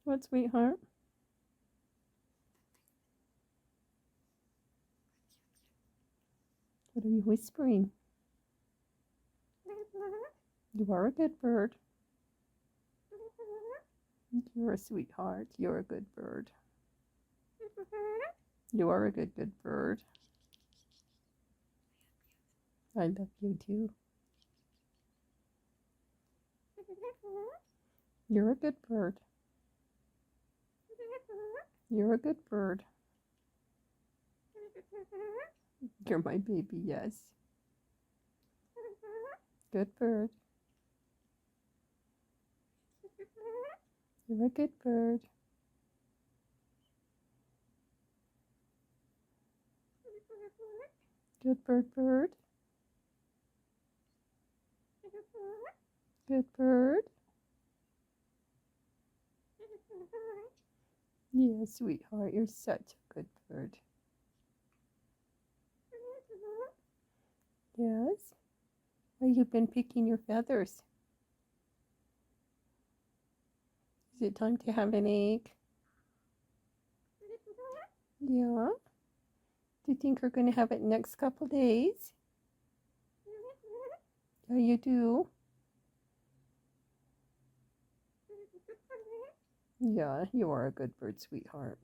What, sweetheart? What are you whispering? You are a good bird. You're a sweetheart. You're a good bird. You are a good bird. I love you too. You're a good bird. You're a good bird. You're my baby, yes. Good bird. You're a good bird. Good bird. Good bird. Yeah, sweetheart, you're such a good bird. Yes? Well, you've been picking your feathers. Is it time to have an egg? Yeah? Do you think we're going to have it next couple days? Yeah, you do? Yeah, you are a good bird, sweetheart.